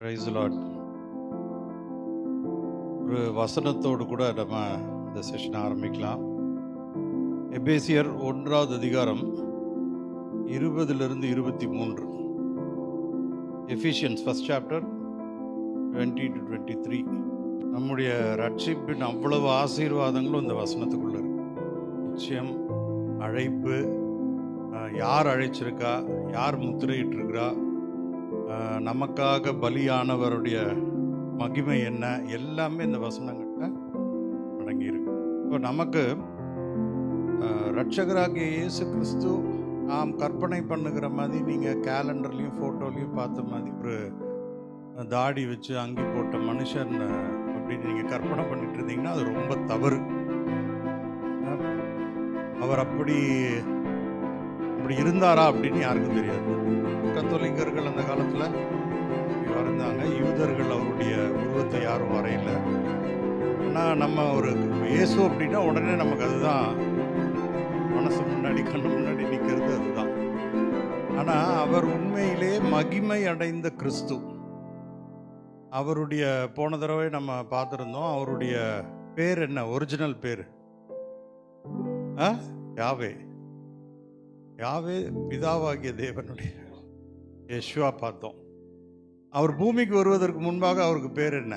Praise the Lord. ஒரு வசனத்தோடு கூட நம்ம இந்த செஷன் ஆரம்பிக்கலாம். எபேசியர் 1வது அதிகாரம் 20 to 23. Ephesians first chapter 20 to 23. நம்முடைய ரட்சிப்பின் அவ்வளவு ஆசீர்வாதங்களும் இந்த வசனத்துக்குள்ள இருக்கு. நிச்சயம் அழைப்பு, யார் அழைச்சிருக்கா, யார் முத்திரையிட்டிருக்கிறா, நமக்காக பலியானவருடைய மகிமை என்ன, எல்லாமே இந்த வசனங்கள்ல அடங்கியிருக்கு. இப்போ நமக்கு ரட்சகராகிய இயேசு கிறிஸ்து நாம் கற்பனை பண்ணுகிற மாதிரி நீங்கள் கேலண்டர்லேயும் ஃபோட்டோலையும் பார்த்த மாதிரி ஒரு தாடி வச்சு அங்கி போட்ட மனுஷன் அப்படின்னு நீங்கள் கற்பனை பண்ணிட்டு இருந்தீங்கன்னா அது ரொம்ப தவறு. அவர் அப்படி இருந்தாரா அப்படின்னு யாருக்கும் தெரியாது. கத்தோலிக்கர்கள் அந்த காலத்தில் வரைந்தாங்க, யூதர்கள் அவருடைய உருவத்தை யாரும் வரையல. ஆனால் நம்ம ஒரு இயேசு அப்படின்னா உடனே நமக்கு அதுதான் மனசு முன்னாடி கண்ணு முன்னாடி நிற்கிறது அதுதான். ஆனால் அவர் உண்மையிலே மகிமை அடைந்த கிறிஸ்து. அவருடைய போன தடவை நம்ம பார்த்துருந்தோம், அவருடைய பேர் என்ன, ஒரிஜினல் பேர் யாவே. யாவே பிதாவாகிய தேவனுடைய யெஷுவா பார்த்தோம். அவர் பூமிக்கு வருவதற்கு முன்பாக அவருக்கு பேர் என்ன?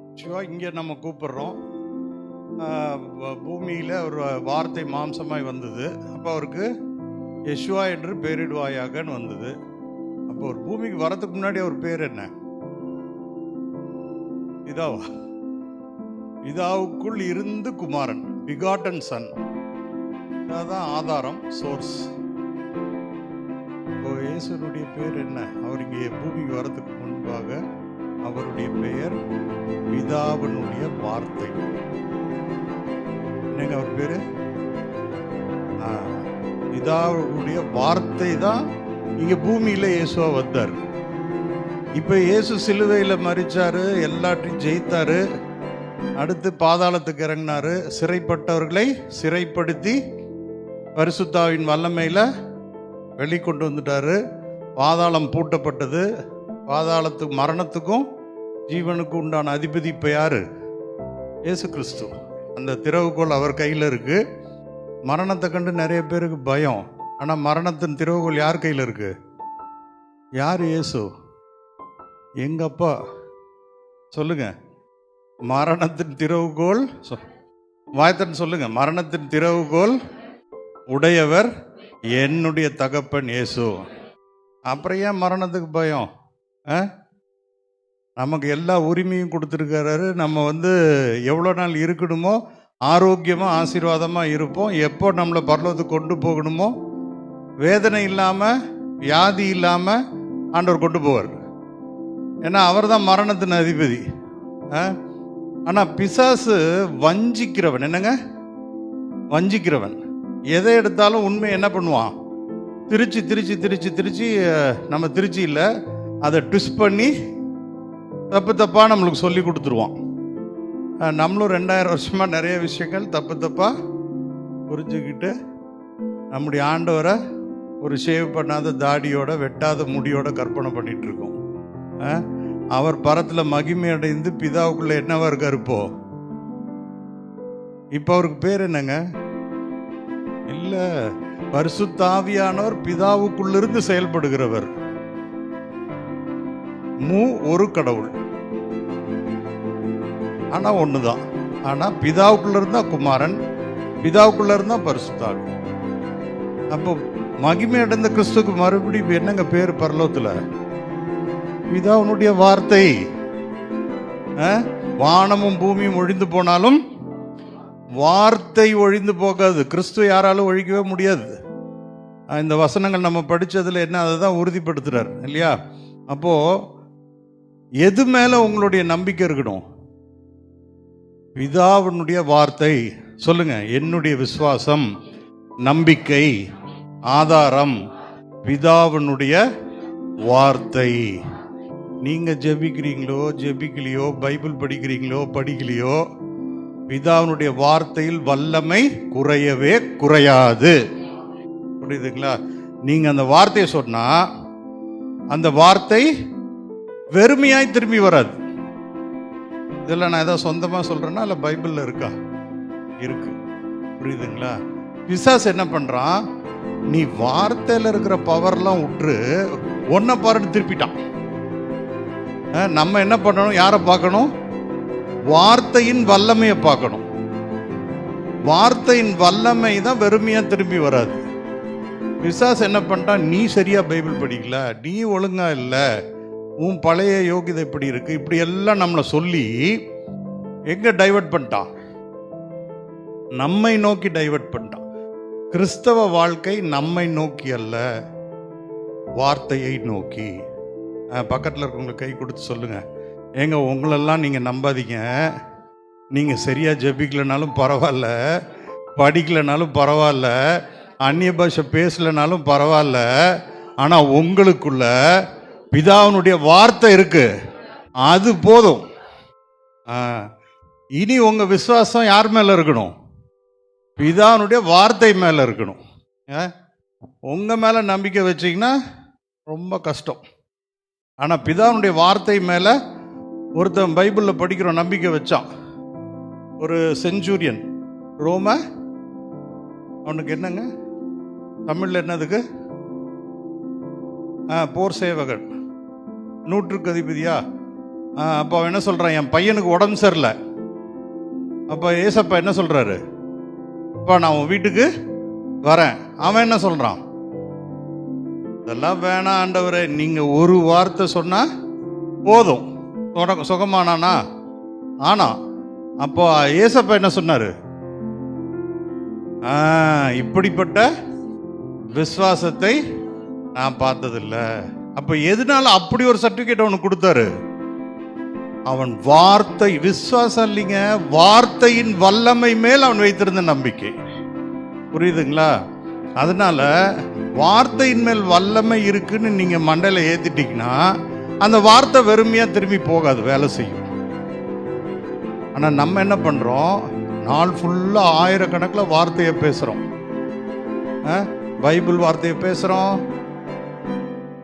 யெஷுவா. இங்கே நம்ம கூப்பிடுறோம், பூமியில் ஒரு வார்த்தை மாம்சமாய் வந்தது, அப்போ அவருக்கு யெஷுவா என்று பேரிடுவாயாகன்னு வந்தது. அப்போ ஒரு பூமிக்கு வரதுக்கு முன்னாடி அவர் பேர் என்ன? பிதாவா? பிதாவுக்குள் இருந்து குமாரன், பிகாட்டன் சன். அதான் ஆதாரம், சோர்ஸ். இப்போ இயேசுனுடைய பேர் என்ன? அவர் இங்கே பூமிக்கு வரதுக்கு முன்பாக அவருடைய பெயர் பிதாவினுடைய வார்த்தை. என்னங்க அவர் பேரு? பிதாவுடைய வார்த்தை தான் இங்க பூமியில இயேசுவா வந்தார். இப்ப இயேசு சிலுவையில மரிச்சாரு, எல்லாத்தையும் ஜெயித்தாரு, அடுத்து பாதாளத்துக்கு இறங்கினாரு, சிறைப்பட்டவர்களை சிறைப்படுத்தி பரிசுத்தாவின் வல்லமையில வெளிக்கொண்டு வந்துட்டாரு. பாதாளம் பூட்டப்பட்டது. பாதாளத்துக்கு, மரணத்துக்கும் ஜீவனுக்கும் உண்டான அதிபதி இப்ப யாரு? இயேசு கிறிஸ்து. அந்த திறவுகோல் அவர் கையில் இருக்கு. மரணத்தை கண்டு நிறைய பேருக்கு பயம். ஆனா மரணத்தின் திறவுகோல் யார் கையில் இருக்கு? யார்? இயேசு. எங்க அப்பா சொல்லுங்க. மரணத்தின் திறவுகோல் வாய்த்தன் சொல்லுங்க. மரணத்தின் திறவுகோல் உடையவர் என்னுடைய தகப்பன் இயேசு. அப்புறம் ஏன் மரணத்துக்கு பயம்? நமக்கு எல்லா உரிமையும் கொடுத்துருக்காரு. நம்ம எவ்வளோ நாள் இருக்கணுமோ ஆரோக்கியமாக ஆசீர்வாதமாக இருப்போம். எப்போ நம்மளை பரலோகத்துக்கு கொண்டு போகணுமோ வேதனை இல்லாமல் வியாதி இல்லாமல் ஆண்டவர் கொண்டு போவார். ஏன்னா அவர் தான் மரணத்தின் அதிபதி. ஆனால் பிசாசு வஞ்சிக்கிறவன். என்னங்க? வஞ்சிக்கிறவன். எதை எடுத்தாலும் உண்மை என்ன பண்ணுவான்? திருச்சி திருச்சி திருச்சி திருச்சி நம்ம திருச்சி இல்லை, அதை ட்விஸ்ட் பண்ணி தப்பு தப்பாக நம்மளுக்கு சொல்லி கொடுத்துருவான். நம்மளும் 2000 வருஷமாக நிறைய விஷயங்கள் தப்பு தப்பாக புரிஞ்சுக்கிட்டு நம்முடைய ஆண்டவரை ஒரு ஷேவ் பண்ணாத தாடியோட, வெட்டாத முடியோட கற்பனை பண்ணிட்டு இருக்கோம். அவர் பரத்தில் மகிமை அடைந்து பிதாவுக்குள்ள என்னவா இருக்கார்? இப்போ அவருக்கு பேர் என்னங்க? இல்ல, பரிசுத்தாவியானவர் பிதாவுக்குள்ளிருந்து செயல்படுகிறவர். ஒரு கடவுள், ஆனா ஒண்ணுதான். ஆனா பிதாவுக்குள்ள இருந்தா குமாரன், பிதாவுக்குள்ள இருந்தா பரிசுத்தாவி. அப்போ மகிமை அடைந்த கிறிஸ்துக்கு மறுபடியும் என்னங்க பேர் பரலோகத்துல? பிதாவுனுடைய வார்த்தை. வானமும் பூமியும் ஒழிந்து போனாலும் வார்த்தை ஒழிந்து போகாது. கிறிஸ்து யாராலும் ஒழிக்கவே முடியாது. இந்த வசனங்கள் நம்ம படிச்சதுல என்ன, அதை தான் உறுதிப்படுத்துறார் இல்லையா? அப்போ எது மேல உங்களுடைய நம்பிக்கை இருக்கணும்? பிதாவினுடைய வார்த்தை. சொல்லுங்க. என்னுடைய விசுவாசம், நம்பிக்கை, ஆதாரம் பிதாவினுடைய வார்த்தை. நீங்க ஜெபிக்கிறீங்களோ ஜெபிக்கலையோ, பைபிள் படிக்கிறீங்களோ படிக்கலையோ, பிதாவினுடைய வார்த்தையில் வல்லமை குறையவே குறையாது. புரியுதுங்களா? நீங்க அந்த வார்த்தையை சொன்னா அந்த வார்த்தை வெறுமையாய் திரும்பி வராது. இதெல்லாம் நான் ஏதோ சொந்தமாக சொல்கிறேன்னா இல்லை பைபிளில் இருக்கா? இருக்கு. புரியுதுங்களா? பிசாசு என்ன பண்ணுறான், நீ வார்த்தையில் இருக்கிற பவர்லாம் விட்டுரு, ஒன்றை பாருன்னு திருப்பிட்டான். நம்ம என்ன பண்ணணும்? யாரை பார்க்கணும்? வார்த்தையின் வல்லமையை பார்க்கணும். வார்த்தையின் வல்லமை தான் வெறுமையாக திரும்பி வராது. பிசாசு என்ன பண்ணிட்டான், நீ சரியா பைபிள் படிக்கல, நீ ஒழுங்கா இல்லை, உன் பழைய யோகிதை இப்படி இருக்கு, இப்படி எல்லாம் நம்மளை சொல்லி எங்க டைவர்ட் பண்ணிட்டான்? நம்மை நோக்கி டைவர்ட் பண்ணிட்டான். கிறிஸ்தவ வாழ்க்கை நம்மை நோக்கி அல்ல, வார்த்தையை நோக்கி. பக்கத்தில் இருக்கவங்களுக்கு கை கொடுத்து சொல்லுங்க, ஏங்க உங்களெல்லாம் நீங்கள் நம்பாதீங்க, நீங்கள் சரியாக ஜெபிக்கலனாலும் பரவாயில்ல, படிக்கலனாலும் பரவாயில்ல, அந்நிய பாஷை பேசலனாலும் பரவாயில்ல, ஆனால் உங்களுக்குள்ள பிதாவினுடைய வார்த்தை இருக்கு, அது போதும். இனி உங்க விசுவாசம் யார் மேல இருக்கணும்? பிதாவினுடைய வார்த்தை மேல இருக்கணும். உங்க மேல நம்பிக்கை வச்சீங்கன்னா ரொம்ப கஷ்டம். ஆனா பிதாவினுடைய வார்த்தை மேல ஒருத்தன் பைபிள்ல படிக்கிறோம் நம்பிக்கை வச்சான். ஒரு செஞ்சுரியன், ரோம, அவனுக்கு என்னங்க தமிழ்ல என்னதுக்கு? போர் சேவகன், நூற்றுக்கு அதிபதியா? அப்போ அவன் என்ன சொல்றான், என் பையனுக்கு உடம்பு சரியில்லை. அப்போ ஏசப்பா என்ன சொல்றாரு, அப்பா நான் உன் வீட்டுக்கு வரேன். அவன் என்ன சொல்றான், இதெல்லாம் வேணாம் ஆண்டவரே, நீங்க ஒரு வார்த்தை சொன்னா போதும், சுகமானானா? ஆனா அப்போ ஏசப்பா என்ன சொன்னாரு, இப்படிப்பட்ட விசுவாசத்தை நான் பார்த்ததில்லை. அப்ப எதனால அப்படி ஒரு சர்டிபிகேட் அவனுக்கு கொடுத்தாரு? அவன் வார்த்தை, விசுவாசம் இல்லைங்க, வார்த்தையின் வல்லமை மேல் அவன் வைத்திருந்த நம்பிக்கை. புரியுதுங்களா? அதனால வார்த்தையின் மேல் வல்லமை இருக்குன்னு நீங்க மண்டையில ஏத்திட்டீங்கன்னா அந்த வார்த்தை வெறுமையா திரும்பி போகாது, வேலை செய்யும். ஆனா நம்ம என்ன பண்றோம், நாள் ஃபுல்லா ஆயிரக்கணக்கில் வார்த்தையை பேசுறோம். பைபிள் வார்த்தையை பேசுறோம்,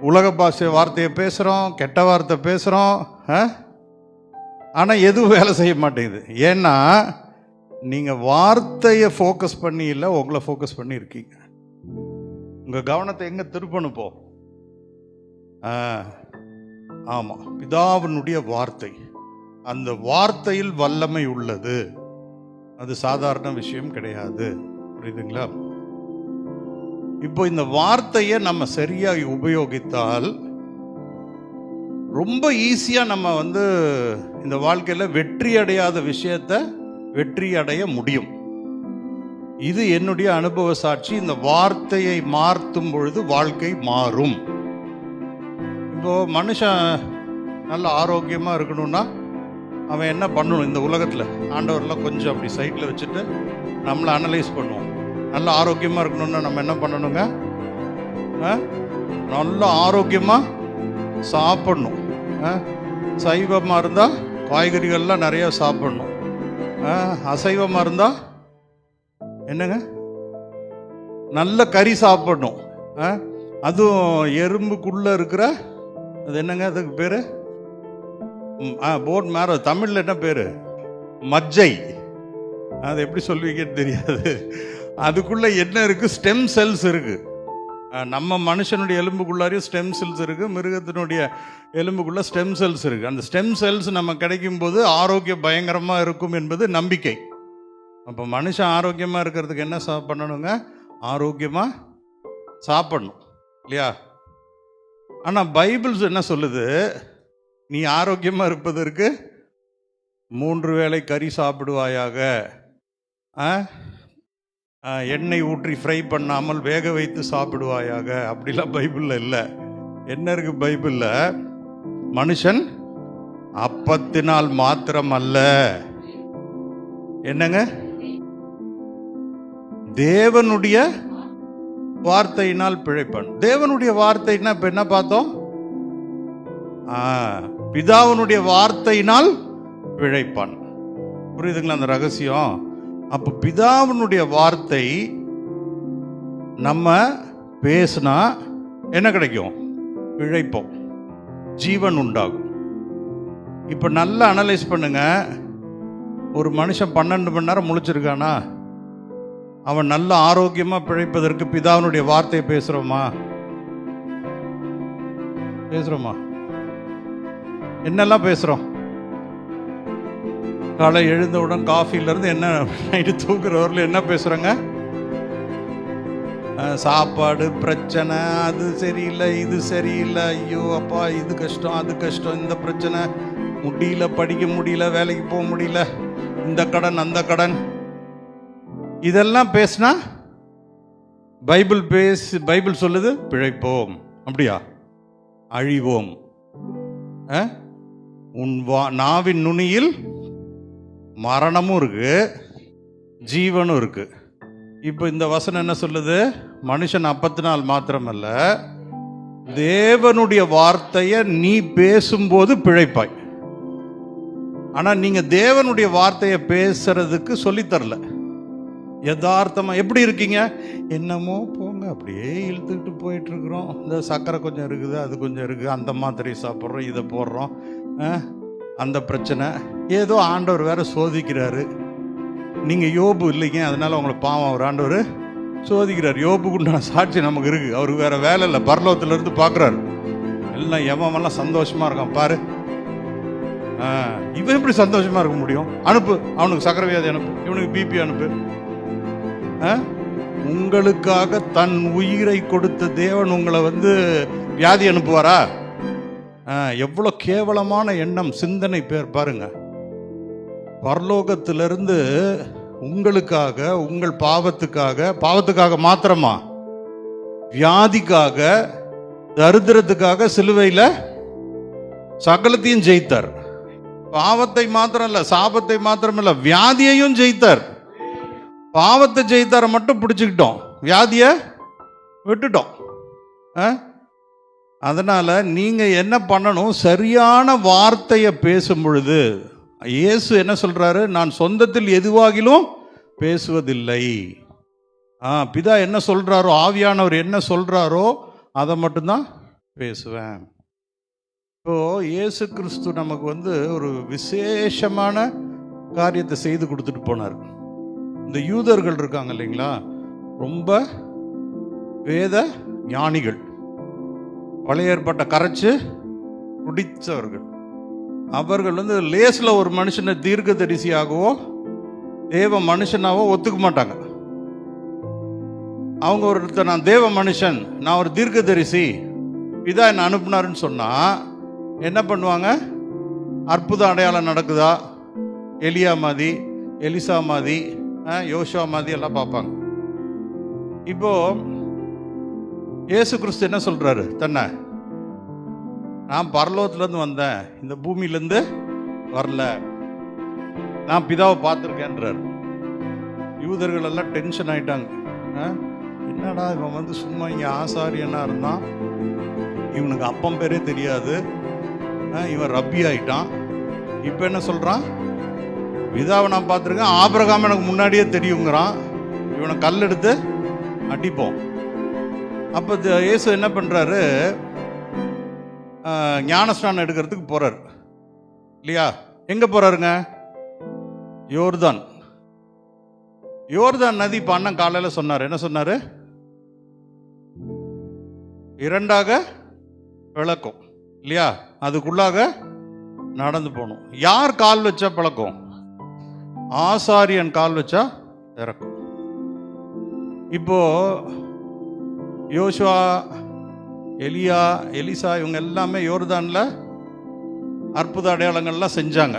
உலக பாஷை வார்த்தையை பேசுகிறோம், கெட்ட வார்த்தை பேசுகிறோம். ஆனால் எதுவும் வேலை செய்ய மாட்டேங்குது. ஏன்னா நீங்கள் வார்த்தையை ஃபோக்கஸ் பண்ணி இல்லை, உங்களை ஃபோக்கஸ் பண்ணி இருக்கீங்க. உங்கள் கவனத்தை எங்கே திருப்பணும் போ? ஆமாம், பிதாவினுடைய வார்த்தை. அந்த வார்த்தையில் வல்லமை உள்ளது, அது சாதாரண விஷயம் கிடையாது. புரியுதுங்களா? இப்போ இந்த வார்த்தையை நம்ம சரியாக உபயோகித்தால் ரொம்ப ஈஸியாக நம்ம இந்த வாழ்க்கையில் வெற்றி அடையாத விஷயத்தை வெற்றி அடைய முடியும். இது என்னுடைய அனுபவ சாட்சி. இந்த வார்த்தையை மாற்றும் பொழுது வாழ்க்கை மாறும். இப்போ மனுஷன் நல்ல ஆரோக்கியமாக இருக்கணும்னா அவன் என்ன பண்ணணும்? இந்த உலகத்தில் ஆண்டவரெல்லாம் கொஞ்சம் அப்படி சைடில் வச்சுட்டு நம்மளை அனலைஸ் பண்ணுவோம். நல்ல ஆரோக்கியமாக இருக்கணும்னா நம்ம என்ன பண்ணணுங்க? நல்ல ஆரோக்கியமாக சாப்பிடணும். சைவமாக இருந்தால் காய்கறிகள்லாம் நிறையா சாப்பிடணும். அசைவமாக இருந்தால் என்னங்க, நல்ல கறி சாப்பிடணும். அதுவும் எறும்புக்குள்ளே இருக்கிற அது என்னங்க, அதுக்கு பேர் போன் மேரோ, தமிழில் என்ன பேர்? மஜ்ஜை. அது எப்படி சொல்வீங்கன்னு தெரியாது. அதுக்குள்ள என்ன இருக்கு? ஸ்டெம் செல்ஸ் இருக்கு. நம்ம மனுஷனுடைய எலும்புக்குள்ளாரையும் ஸ்டெம் செல்ஸ் இருக்கு, மிருகத்தினுடைய எலும்புக்குள்ள ஸ்டெம் செல்ஸ் இருக்கு. அந்த ஸ்டெம் செல்ஸ் நம்ம கிடைக்கும் போது ஆரோக்கியம் பயங்கரமா இருக்கும் என்பது நம்பிக்கை. அப்போ மனுஷன் ஆரோக்கியமா இருக்கிறதுக்கு என்ன பண்ணணுங்க? ஆரோக்கியமா சாப்பிடணும் இல்லையா? ஆனால் பைபிள்ஸ் என்ன சொல்லுது? நீ ஆரோக்கியமாக இருப்பதற்கு 3 வேளை கறி சாப்பிடுவாயாக, எண்ணெய் ஊற்றி ஃப்ரை பண்ணாமல் வேக வைத்து சாப்பிடுவாயாக. அப்படிலாம் பைபிளில் இல்லை. என்ன இருக்கு பைபிளில்? மனுஷன் அப்பத்தினால் மாத்திரம் அல்ல, என்னங்க, தேவனுடைய வார்த்தையினால் பிழைப்பான். தேவனுடைய வார்த்தைன்னா இப்ப என்ன பார்த்தோம்? பிதாவினுடைய வார்த்தையினால் பிழைப்பான். புரியுதுங்களா அந்த ரகசியம்? அப்ப பிதாவினுடைய வார்த்தை நம்ம பேசினா என்ன கிடைக்கும்? பிழைப்போம், ஜீவன் உண்டாகும். இப்போ நல்லா அனலைஸ் பண்ணுங்க. ஒரு மனுஷன் 12 மணி நேரம் முழிச்சிருக்கானா, அவன் நல்ல ஆரோக்கியமாக பிழைப்பதற்கு பிதாவினுடைய வார்த்தையை பேசுகிறோமா? என்னெல்லாம் பேசுகிறோம்? காலை எழுந்தவுடன் காஃபிலேருந்து என்ன நைட்டு தூக்குறவரில் என்ன பேசுகிறோங்க? சாப்பாடு பிரச்சனை, அது சரியில்லை, இது சரியில்லை, ஐயோ அப்பா இது கஷ்டம், அது கஷ்டம், இந்த பிரச்சனை, முடியல, படிக்க முடியல, வேலைக்கு போக முடியல, இந்த கடன் அந்த கடன், இதெல்லாம் பேசினா பைபிள் சொல்லுது பிழைப்போம். அப்படியா? அழிவோம். உன் நாவின் நுனியில் மரணமும் இருக்கு, ஜீவனும் இருக்கு. இப்போ இந்த வசனம் என்ன சொல்லுது? மனுஷன் அப்பத்தினால் மாத்திரமல்ல, தேவனுடைய வார்த்தையை நீ பேசும்போது பிழைப்பாய். ஆனால் நீங்கள் தேவனுடைய வார்த்தையை பேசுறதுக்கு சொல்லித்தரல. யதார்த்தமா எப்படி இருக்கீங்க? என்னமோ போங்க, அப்படியே இழுத்துக்கிட்டு போயிட்டு இருக்கிறோம். இந்த சர்க்கரை கொஞ்சம் இருக்குது, அது கொஞ்சம் இருக்குது, அந்த மாத்திரையை சாப்பிட்றோம், இதை போடுறோம், அந்த பிரச்சனை, ஏதோ ஆண்டவர் வேற சோதிக்கிறாரு. நீங்கள் யோபு இல்லைங்க, அதனால உங்களை பாவம் அவர் ஆண்டவர் சோதிக்கிறார். யோபுக்கு உண்டான சாட்சி நமக்கு இருக்கு. அவருக்கு வேற வேலை இல்லை, பரலோகத்திலிருந்து பார்க்குறாரு. எல்லாம் எவமெல்லாம் சந்தோஷமா இருக்கான் பாரு. இவன் எப்படி சந்தோஷமா இருக்க முடியும்? அனுப்பு, அவனுக்கு சக்கரை வியாதி அனுப்பு, இவனுக்கு பிபி அனுப்பு. உங்களுக்காக தன் உயிரை கொடுத்த தேவன் உங்களை வியாதி அனுப்புவாரா? எவ்வளோ கேவலமான எண்ணம், சிந்தனை பேர் பாருங்க. பரலோகத்திலிருந்து உங்களுக்காக, உங்கள் பாவத்துக்காக மாத்திரமா, வியாதிக்காக, தரித்திரத்துக்காக சிலுவையில் சகலத்தையும் ஜெயித்தார். பாவத்தை மாத்திரம் இல்ல, சாபத்தை மாத்திரம் இல்ல, வியாதியையும் ஜெயித்தார். பாவத்தை ஜெயித்தார மட்டும் பிடிச்சுக்கிட்டோம், வியாதியை விட்டுட்டோம். அதனால நீங்க என்ன பண்ணணும்? சரியான வார்த்தையை பேசும் பொழுது இயேசு என்ன சொல்றாரு? நான் சொந்தத்தில் எதுவாகிலும் பேசுவதில்லை. பிதா என்ன சொல்றாரோ, ஆவியானவர் என்ன சொல்றாரோ அதை மட்டும்தான் பேசுவேன். இப்போ இயேசு கிறிஸ்து நமக்கு ஒரு விசேஷமான காரியத்தை செய்து கொடுத்துட்டு போனார். இந்த யூதர்கள் இருக்காங்க இல்லைங்களா, ரொம்ப வேத ஞானிகள், பழைய ஏற்பாட்டை கரைச்சு குடித்தவர்கள். அவர்கள் லேசில் ஒரு மனுஷனை தீர்க்க தரிசியாகவோ தேவ மனுஷனாவோ ஒத்துக்க மாட்டாங்க. அவங்க ஒருத்தர், நான் தேவ மனுஷன், நான் ஒரு தீர்க்க தரிசி, பிதா என்ன அனுப்புனாருன்னு சொன்னா என்ன பண்ணுவாங்க? அற்புத அடையாளம் நடக்குதா, எலியா மாதிரி, எலிசா மாதிரி, யோசுவா மாதிரி எல்லாம் பார்ப்பாங்க. இப்போ இயேசு கிறிஸ்து என்ன சொல்றாரு? தன்னை, நான் பரலோகத்திலேருந்து வந்தேன், இந்த பூமியிலேருந்து வரல, நான் பிதாவை பார்த்துருக்கேன்றார். யூதர்கள் எல்லாம் டென்ஷன் ஆயிட்டாங்க. என்னடா இவன் சும்மா இங்கே ஆசாரியனா இருந்தான், இவனுக்கு அப்பம் பேரே தெரியாது, இவன் ரப்பி ஆயிட்டான், இப்போ என்ன சொல்கிறான்? பிதாவை நான் பார்த்துருக்கேன், ஆபிரகாம் எனக்கு முன்னாடியே தெரியுங்கிறான், இவனை கல் எடுத்து அடிப்போம். அப்போ இயேசு என்ன பண்ணுறாரு? ஞானஸ்நானம் எடுக்கிறதுக்கு போறாரு இல்லையா? எங்க போறாருங்க? யோர்தான் நதி. இப்போ அண்ணன் காலையில் சொன்னார், என்ன சொன்னாரு? இரண்டாக பிளக்கும் இல்லையா? அதுக்குள்ளாக நடந்து போகணும். யார் கால் வச்சா பழக்கம்? ஆசாரியன் கால் வச்சா இறக்கும். இப்போ யோசுவா, எலியா, எலிசா இவங்க எல்லாமே யோர்தான்ல அற்புத அடையாளங்கள்லாம் செஞ்சாங்க.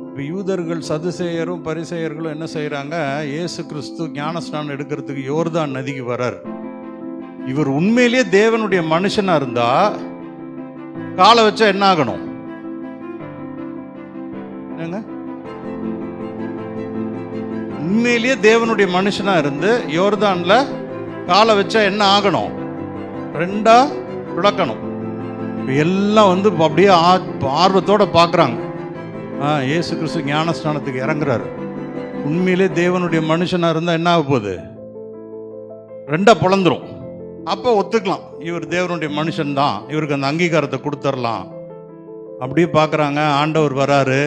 இப்போ யூதர்கள், சதுசேயரும் பரிசேயர்களும் என்ன செய்கிறாங்க? இயேசு கிறிஸ்து ஞானஸ்நானம் எடுக்கிறதுக்கு யோர்தான் நதிக்கு வரார். இவர் உண்மையிலேயே தேவனுடைய மனுஷனா இருந்தா காலை வச்சா என்ன ஆகணும்? உண்மையிலேயே தேவனுடைய மனுஷனா இருந்து யோர்தான்ல காலை வச்சா என்ன ஆகணும்? ரெண்டா பிளக்கணும். எல்லாம் அப்படியே ஆர்வத்தோட பார்க்குறாங்க. இயேசு கிறிஸ்து ஞானஸ்நானத்துக்கு இறங்குறாரு. உண்மையிலே தேவனுடைய மனுஷனா இருந்தா என்ன ஆக போகுது? ரெண்டா பிளந்துரும். அப்போ ஒத்துக்கலாம், இவர் தேவனுடைய மனுஷன்தான், இவருக்கு அந்த அங்கீகாரத்தை கொடுத்துடலாம். அப்படியே பார்க்குறாங்க, ஆண்டவர் வராரு,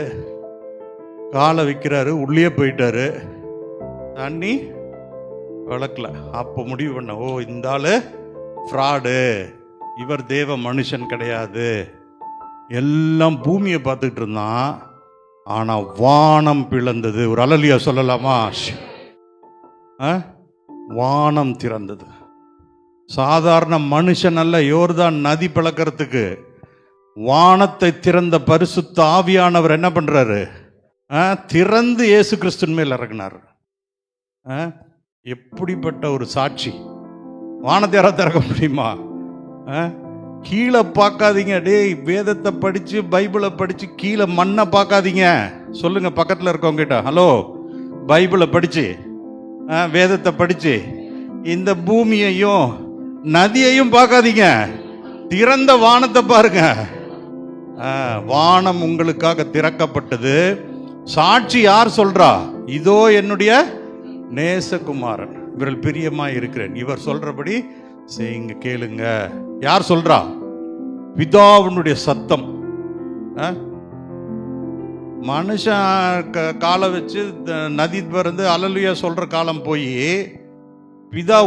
காலை வைக்கிறாரு, உள்ளே போயிட்டாரு, தண்ணி விளக்கல. அப்போ முடிவு பண்ண, ஓ இந்த ஆளு ஃப்ராடு, இவர் தேவ மனுஷன் கிடையாது. எல்லாம் பூமியை பார்த்துக்கிட்டு இருந்தான், ஆனால் வானம் பிளந்தது. ஒரு அல்லேலூயா சொல்லலாமா? வானம் திறந்தது. சாதாரண மனுஷன் அல்ல, யோர்தான் நதி பிளக்கிறதுக்கு வானத்தை திறந்த பரிசுத்த ஆவியானவர் என்ன பண்றாரு? திறந்து இயேசு கிறிஸ்துவின் மேல் இறங்கினார். எப்படிப்பட்ட ஒரு சாட்சி! வானத்தை யாராவது திறக்க முடியுமா? கீழே பார்க்காதீங்க. டேய், வேதத்தை படிச்சு பைபிளை படிச்சு கீழே மண்ணை பார்க்காதீங்க. சொல்லுங்க பக்கத்தில் இருக்கவங்க கிட்ட, ஹலோ, பைபிளை படிச்சு வேதத்தை படிச்சு இந்த பூமியையும் நதியையும் பார்க்காதீங்க, திறந்த வானத்தை பாருங்க. வானம் உங்களுக்காக திறக்கப்பட்டது. சாட்சி யார் சொல்றா? இதோ என்னுடைய நேசகுமாரன், இவர்கள் பிரியமா இருக்கிறேன், இவர் சொல்றபடி செய்யுங்க, கேளுங்க. யார் சொல்றா? பிதாவினுடைய சத்தம். மனுஷன் காலை வச்சு நதி பிறந்து அல்லேலூயா சொல்ற காலம் போய் பிதா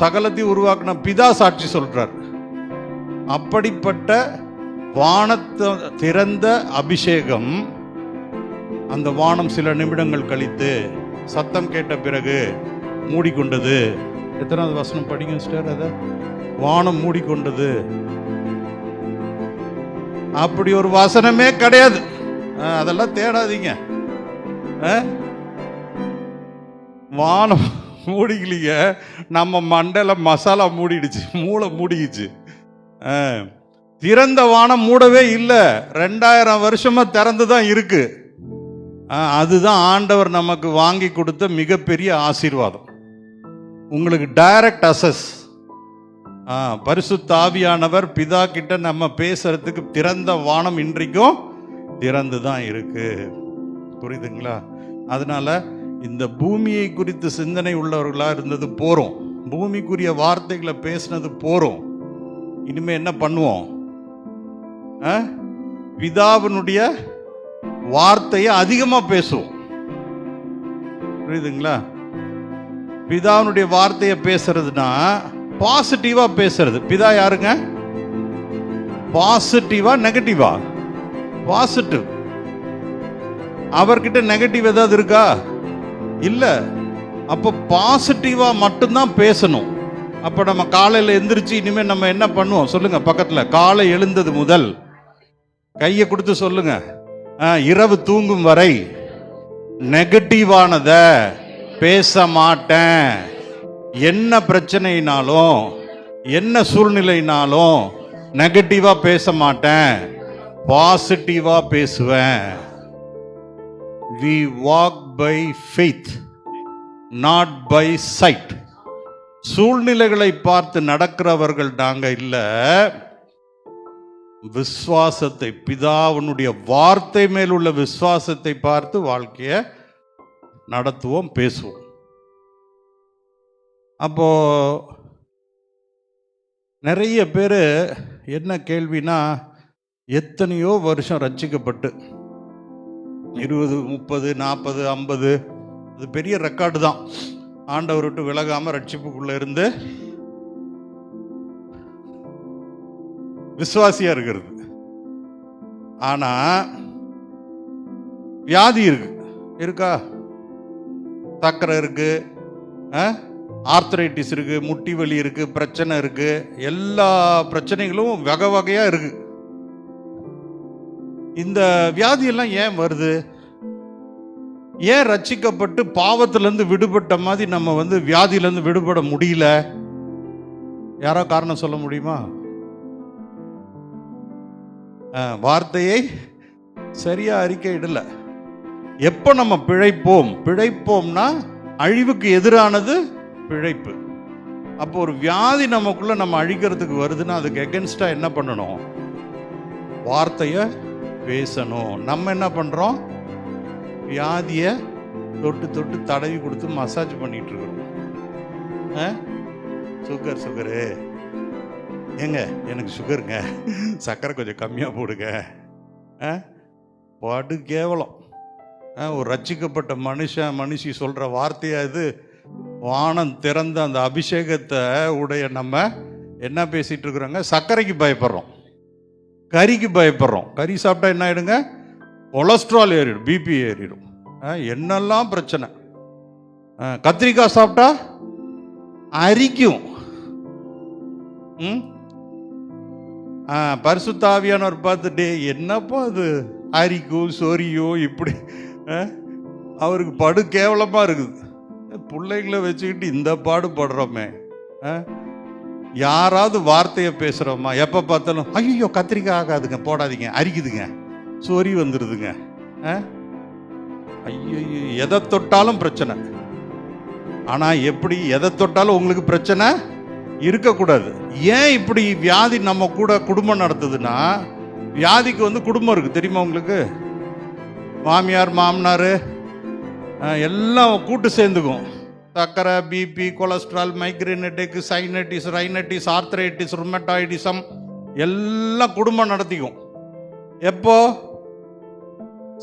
சகலத்தையும் உருவாக்குன பிதா சாட்சி சொல்றார். அப்படிப்பட்ட வானத்தை திறந்த அபிஷேகம். அந்த வானம் சில நிமிடங்கள் கழித்து சத்தம் கேட்ட பிறகு மூடிக்கொண்டது. எத்தனாவது வசனம் படிங்க சிஸ்டர்? அத வானம் மூடிக்கொண்டது. அப்படி ஒரு வசனமே கிடையாது, அதெல்லாம் தேடாதீங்க. வானம் மூடிக்கலீங்க, நம்ம மண்டையில மசாலா மூடிடுச்சு, மூளை மூடிடுச்சு. திறந்த வானம் மூடவே இல்லை, 2000 வருஷமா திறந்து தான் இருக்கு. அதுதான் ஆண்டவர் நமக்கு வாங்கி கொடுத்த மிகப்பெரிய ஆசீர்வாதம். உங்களுக்கு டைரக்ட் அசஸ். பரிசுத்த ஆவியானவர் பிதா கிட்ட நம்ம பேசுறதுக்கு திறந்த வானம் இன்றைக்கும் திறந்து தான் இருக்கு. புரியுதுங்களா? அதனால இந்த பூமியை குறித்து சிந்தனை உள்ளவர்களா இருந்தது போறோம், பூமிக்குரிய வார்த்தைகளை பேசினது போறோம். இனிமே என்ன பண்ணுவோம்? பிதாவினுடைய வார்த்தையை அதிகமா பேசுவோம். புரியுதுங்களா? பிதாவினுடைய வார்த்தையை பேசுறதுனா பாசிட்டிவா பேசுறது. பிதா யாருங்க? பாசிட்டிவா நெகட்டிவா? பாசிட்டிவ். அவர்கிட்ட நெகட்டிவ் ஏதாவது இருக்கா? இல்ல. அப்போ பாசிட்டிவா மட்டும்தான் பேசணும். அப்ப நம்ம காலையில எந்திரிச்சு இனிமே நம்ம என்ன பண்ணுவோம் சொல்லுங்க? பக்கத்துல காலை எழுந்தது முதல் கையை கொடுத்து சொல்லுங்க, இரவு தூங்கும் வரை நெகட்டிவானத பேச மாட்டேன். என்ன பிரச்சனைனாலும் என்ன சூழ்நிலைனாலும் நெகட்டிவா பேச மாட்டேன், பாசிட்டிவா பேசுவேன். We walk by faith, not by sight. சூழ்நிலைகளை பார்த்து நடக்கிறவர்கள் நாங்க இல்ல, விசுவாசத்தை, பிதாவினுடைய வார்த்தை மேல் உள்ள விசுவாசத்தை பார்த்து வாழ்க்கையை நடத்துவோம், பேசுவோம். அப்போ நிறைய பேர் என்ன கேள்வினா, எத்தனையோ வருஷம் ரட்சிக்கப்பட்டு 20, 30, 40, 50, அது பெரிய ரெக்கார்டு தான். ஆண்டவர் விட்டு விலகாம ரட்சிப்புக்குள்ள இருந்து விசுவாசியா இருக்கிறது. ஆனா வியாதி இருக்கா? சக்கரை இருக்கு, ஆர்த்தரைட்டிஸ் இருக்கு, முட்டி வலி இருக்கு, பிரச்சனை இருக்கு, எல்லா பிரச்சனைகளும் வகை வகையா இருக்கு. இந்த வியாதியெல்லாம் ஏன் வருது? ஏன் ரட்சிக்கப்பட்டு பாவத்திலிருந்து விடுபட்ட மாதிரி நம்ம வியாதியிலிருந்து விடுபட முடியல? யாரோ காரணம் சொல்ல முடியுமா? வார்த்தையை சரியா அறிக்கை இடல. எப்போ நம்ம பிழைப்போம்னா அழிவுக்கு எதிரானது பிழைப்பு. அப்போ ஒரு வியாதி நமக்குள்ள நம்ம அழிக்கிறதுக்கு வருதுன்னா அதுக்கு எகென்ஸ்டா என்ன பண்ணணும்? வார்த்தையை பேசணும். நம்ம என்ன பண்றோம்? வியாதியை தொட்டு தொட்டு தடவி கொடுத்து மசாஜ் பண்ணிட்டு இருக்கிறோம். சுகரு ஏங்க எனக்கு சுகருங்க, சர்க்கரை கொஞ்சம் கம்மியாக போடுங்க. பாடு கேவலம். ஒரு ரட்சிக்கப்பட்ட மனுஷி சொல்கிற வார்த்தையா இது? வானம் திறந்த அந்த அபிஷேகத்தை உடைய நம்ம என்ன பேசிகிட்டு இருக்கிறோங்க? சர்க்கரைக்கு பயப்படுறோம், கறிக்கு பயப்படுறோம். கறி சாப்பிட்டா என்ன ஆகிடுங்க? கொலஸ்ட்ரால் ஏறிடும், பிபி ஏறிடும், என்னெல்லாம் பிரச்சனை. கத்திரிக்காய் சாப்பிட்டா அரிக்கும். பரிசுத்த ஆவியானவர் பார்த்துட்டே, என்னப்பா அது அரிக்கும் சொரியோ இப்படி, அவருக்கு படு கேவலமாக இருக்குது. பிள்ளைங்களை வச்சுக்கிட்டு இந்த பாடு படுறோமே. யாராவது வார்த்தையை பேசுகிறோமா? எப்போ பார்த்தாலும் ஐயோ கத்திரிக்காய் ஆகாதுங்க, போடாதீங்க, அரிக்குதுங்க, சொறி வந்துடுதுங்க. ஐயோ எதை தொட்டாலும் பிரச்சனை. ஆனால் எப்படி எதை தொட்டாலும் உங்களுக்கு பிரச்சனை இருக்கக்கூடாது. ஏன் இப்படி வியாதி நம்ம கூட குடும்பம் நடத்துதுன்னா, வியாதிக்கு குடும்பம் இருக்குது தெரியுமா உங்களுக்கு? மாமியார் மாமனார் எல்லாம் கூட்டு சேர்ந்துக்கும். சர்க்கரை, பிபி, கொலஸ்ட்ரால், மைக்ரேன் ஹெட்டேக்கு, சைனட்டிஸ், ரைனட்டிஸ், ஆர்த்ரைட்டிஸ், ருமட்டாய்டிசம் எல்லாம் குடும்பம் நடத்திக்கும். எப்போ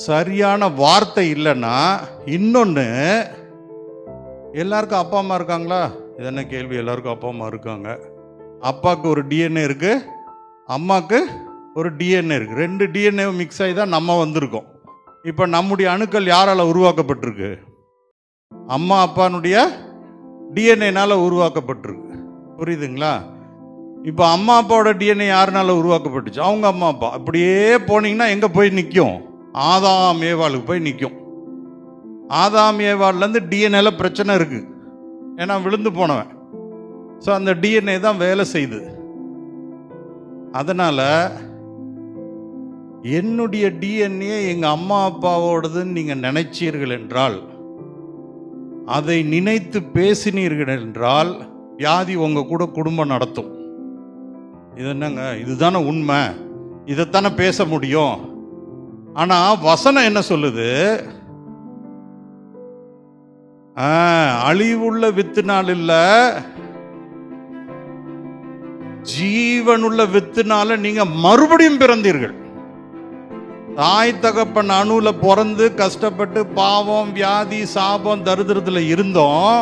சரியான வார்த்தை இல்லைன்னா. இன்னொன்று, எல்லாருக்கும் அப்பா அம்மா இருக்காங்களா? இது என்ன கேள்வி? எல்லாருக்கும் அப்பா அம்மா இருக்காங்க. அப்பாவுக்கு ஒரு டிஎன்ஏ இருக்கு, அம்மாவுக்கு ஒரு டிஎன்ஏ இருக்கு. 2 டிஎன்ஏ மிக்ஸ் ஆகி தான் நம்ம வந்திருக்கோம். இப்போ நம்முடைய அணுக்கள் யாரால் உருவாக்கப்பட்டிருக்கு? அம்மா அப்பானுடைய டிஎன்ஏனால உருவாக்கப்பட்டிருக்கு. புரியுதுங்களா? இப்போ அம்மா அப்பாவோட டிஎன்ஏ யாருனால உருவாக்கப்பட்டுச்சு? அவங்க அம்மா அப்பா. அப்படியே போனீங்கன்னா எங்கே போய் நிற்கும்? ஆதாம் ஏவாளுக்கு போய் நிற்கும். ஆதாம் ஏவாள்லேருந்து டிஎன்ஏல பிரச்சனை இருக்குது, ஏன்னா விழுந்து போனவன். ஸோ அந்த டிஎன்ஏ தான் வேலை செய்யுது. அதனால் என்னுடைய டிஎன்ஏ எங்கள் அம்மா அப்பாவோடதுன்னு நீங்கள் நினைச்சீர்கள் என்றால், அதை நினைத்து பேசினீர்கள் என்றால், வியாதி உங்கள் கூட குடும்பம் நடத்தும். இது என்னங்க, இதுதானே உண்மை, இதைத்தானே பேச முடியும். ஆனால் வசனம் என்ன சொல்லுது? அழிவுள்ள வித்துனால் இல்ல, ஜீவனுள்ள வித்துனால நீங்க மறுபடியும் பிறந்தீர்கள். தாய் தகப்பன் அணுல பிறந்து கஷ்டப்பட்டு பாவம், வியாதி, சாபம், தரித்திரத்தில் இருந்தோம்.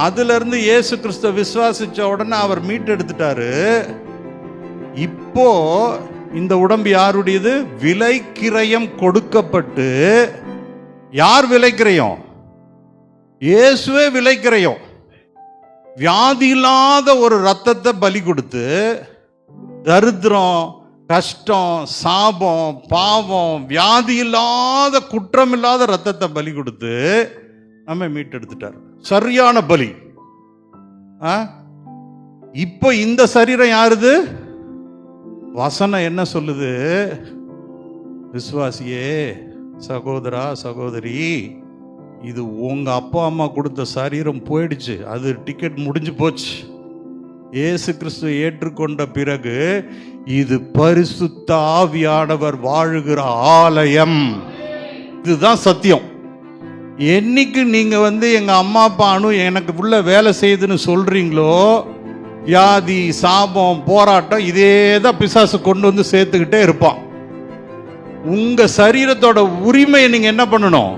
அதுல இருந்து இயேசு கிறிஸ்துவ விசுவாசிச்ச உடனே அவர் மீட்டெடுத்துட்டாரு. இப்போ இந்த உடம்பு யாருடையது? விலைக்கிரயம் கொடுக்கப்பட்டு. யார் விலைக்கிரயம்? இயேசுவே விலைக்கிரயம். வியாதி இல்லாத ஒரு ரத்தத்தை பலி கொடுத்து, தரித்திரம், கஷ்டம், சாபம், பாவம், வியாதி இல்லாத குற்றம் இல்லாத ரத்தத்தை பலி கொடுத்து நம்ம மீட்டெடுத்துட்டார். சரியான பலி. இப்போ இந்த சரீரம் யாருது? வசனம் என்ன சொல்லுது? விசுவாசியே, சகோதரா, சகோதரி, இது உங்க அப்பா அம்மா கொடுத்த சரீரம் போயிடுச்சு, அது டிக்கெட் முடிஞ்சு போச்சு. இயேசு கிறிஸ்துவை ஏற்றுக்கொண்ட பிறகு இது பரிசுத்த ஆவியானவர் வாழுகிற ஆலயம். இதுதான் சத்தியம். என்னைக்கு நீங்க எங்க அம்மா அப்பா அணு எனக்கு உள்ள வேலை செய்யுதுன்னு சொல்றீங்களோ, வியாதி, சாபம், போராட்டம் இதே தான் பிசாசு கொண்டு சேர்த்துக்கிட்டே இருப்பான். உங்க சரீரத்தோட உரிமையை நீங்க என்ன பண்ணணும்?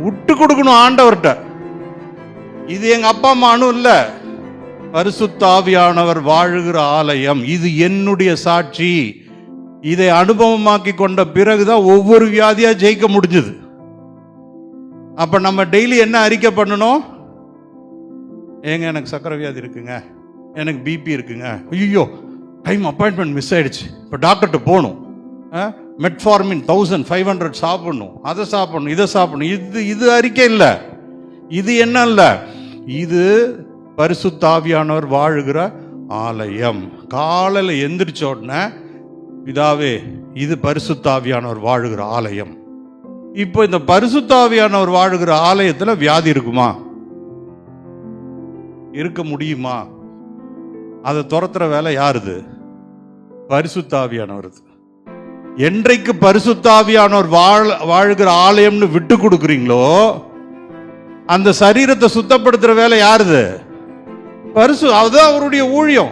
விட்டு கொடுக்கணும் ஆண்டவர்கிட்ட. இது எங்க அப்பா அம்மா அணு இல்ல, பரிசுத்த ஆவியானவர் வாழுகிற ஆலயம். இது என்னுடைய சாட்சி. இதை அனுபவமாக்கி கொண்ட பிறகுதான் ஒவ்வொரு வியாதியா ஜெயிக்க முடிஞ்சது. அப்ப நம்ம டெய்லி என்ன அறிக்கை பண்ணணும்? ஏங்க எனக்கு சக்கரை வியாதி இருக்குங்க, எனக்கு பிபி இருக்குங்க, ஐயோ டைம் அப்பாயின்மெண்ட் மிஸ் ஆயிடுச்சு, இப்போ டாக்டர்கிட்ட போகணும், மெட்ஃபார்மின் 1500 சாப்பிடணும், அதை சாப்பிடணும், இதை சாப்பிடணும். இது அறிக்கை இல்லை. இது என்ன இல்லை, இது பரிசுத்த ஆவியானவர் வாழுகிற ஆலயம். காலையில் எந்திரிச்ச உடனே, பிதாவே இது பரிசுத்த ஆவியானவர் வாழுகிற ஆலயம். இப்போ இந்த பரிசுத்த ஆவியானவர் வாழுகிற ஆலயத்தில் வியாதி இருக்குமா? இருக்க முடியுமா? அதை துரத்துற வேலை யாருது? பரிசுத்த ஆவியானவர். என்றைக்கு பரிசுத்த ஆவியானவர் வாழுகிற ஆலயம்னு விட்டு கொடுக்குறீங்களோ, அந்த சரீரத்தை சுத்தப்படுத்துற வேலை யாருது? அதுதான் அவருடைய ஊழியம்.